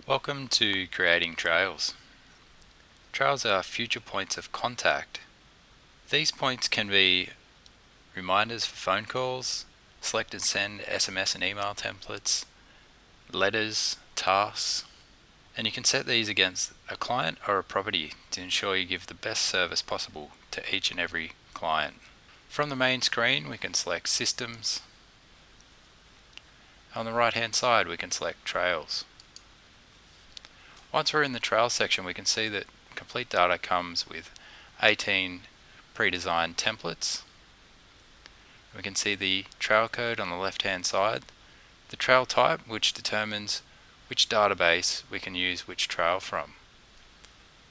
Welcome to Creating Trails. Trails are future points of contact. These points can be reminders for phone calls, select and send SMS and email templates, letters, tasks, and you can set these against a client or a property to ensure you give the best service possible to each and every client. From the main screen we can select Systems. On the right hand side we can select Trails. Once we're in the Trails section, we can see that complete data comes with 18 pre-designed templates. We can see the trail code on the left hand side, the trail type which determines which database we can use which trail from,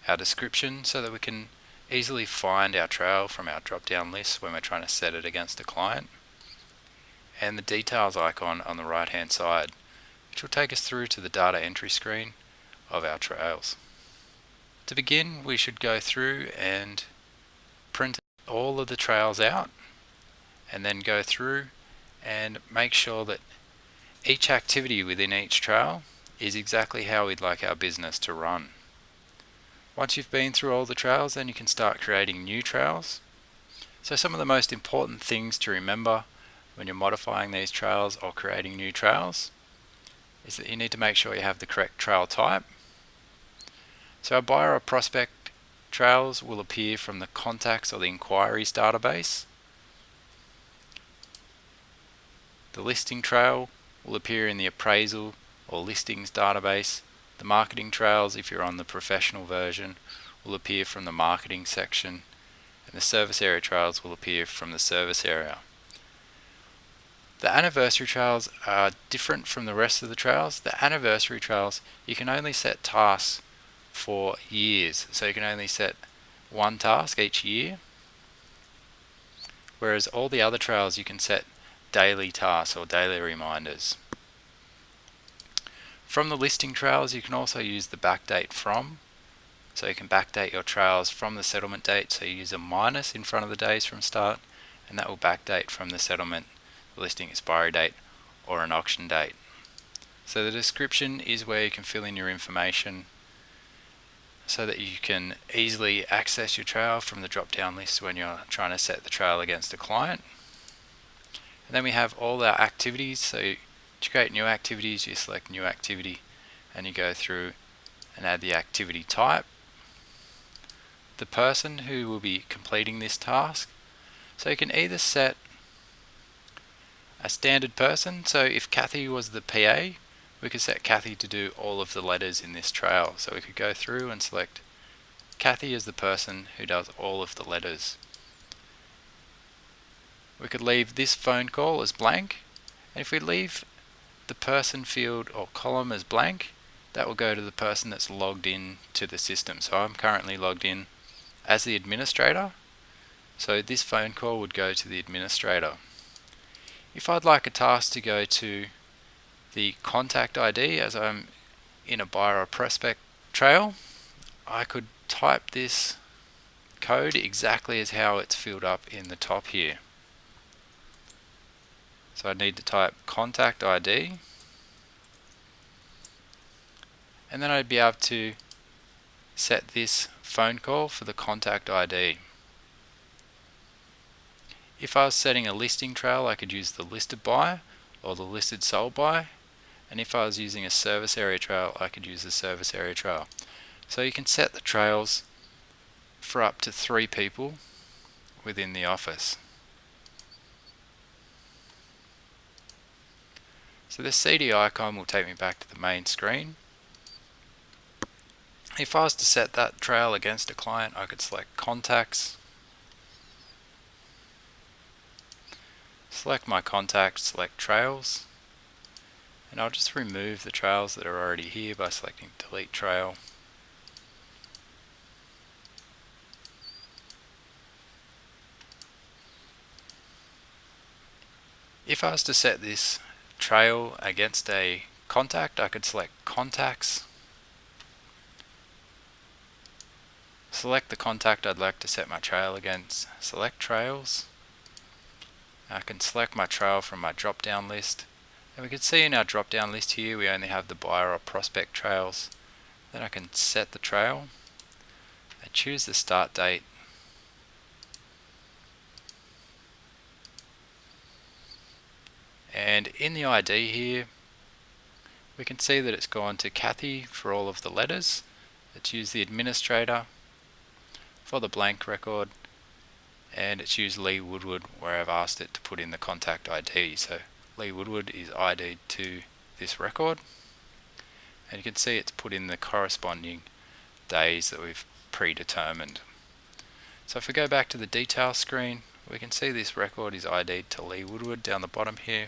our description so that we can easily find our trail from our drop down list when we're trying to set it against a client, and the details icon on the right hand side which will take us through to the data entry screen of our trails. To begin, we should go through and print all of the trails out and then go through and make sure that each activity within each trail is exactly how we'd like our business to run. Once you've been through all the trails, then you can start creating new trails. So some of the most important things to remember when you're modifying these trails or creating new trails is that you need to make sure you have the correct trail type. So our buyer or prospect trails will appear from the contacts or the inquiries database. The listing trail will appear in the appraisal or listings database. The marketing trails, if you're on the professional version, will appear from the marketing section, and the service area trails will appear from the service area. The anniversary trails are different from the rest of the trails. The anniversary trails, you can only set tasks for years, so you can only set one task each year, whereas all the other trails you can set daily tasks or daily reminders. From the listing trails you can also use the backdate from, so you can backdate your trails from the settlement date, so you use a minus in front of the days from start, and that will backdate from the settlement, the listing expiry date, or an auction date. So the description is where you can fill in your information so that you can easily access your trail from the drop down list when you're trying to set the trail against a client. And then we have all our activities, so to create new activities you select new activity and you go through and add the activity type, the person who will be completing this task, so you can either set a standard person, so if Kathy was the PA, we could set Kathy to do all of the letters in this trail. So we could go through and select Kathy as the person who does all of the letters. We could leave this phone call as blank, and if we leave the person field or column as blank, that will go to the person that's logged in to the system. So I'm currently logged in as the administrator, so this phone call would go to the administrator. If I'd like a task to go to the contact ID, as I'm in a buyer or prospect trail, I could type this code exactly as how it's filled up in the top here. So I need to type contact ID, and then I'd be able to set this phone call for the contact ID. If I was setting a listing trail, I could use the listed by or the listed sold by, and if I was using a service area trail, I could use the service area trail. So you can set the trails for up to 3 people within the office. So this CD icon will take me back to the main screen. If I was to set that trail against a client, I could select contacts, select my contacts, select trails, and I'll just remove the trails that are already here by selecting delete trail. If I was to set this trail against a contact, I could select contacts, select the contact I'd like to set my trail against, select trails. I can select my trail from my drop down list And we can see in our drop down list here we only have the buyer or prospect trails. Then I can set the trail. I choose the start date. And in the ID here we can see that it's gone to Kathy for all of the letters. It's used the administrator for the blank record, and it's used Lee Woodward where I've asked it to put in the contact ID. So Lee Woodward is ID'd to this record, and you can see it's put in the corresponding days that we've predetermined. So if we go back to the detail screen, we can see this record is ID'd to Lee Woodward down the bottom here,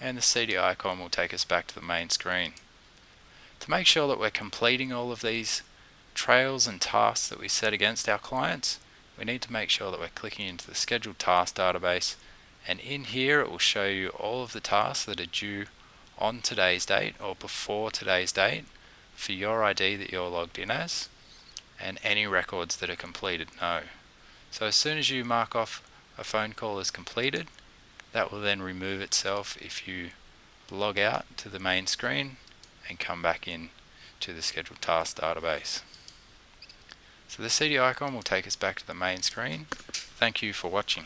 and the CD icon will take us back to the main screen. To make sure that we're completing all of these trails and tasks that we set against our clients, we need to make sure that we're clicking into the scheduled task database, and in here it will show you all of the tasks that are due on today's date or before today's date for your ID that you're logged in as, and any records that are completed. No. So as soon as you mark off a phone call as completed, that will then remove itself if you log out to the main screen and come back in to the scheduled task database. So the CD icon will take us back to the main screen. Thank you for watching.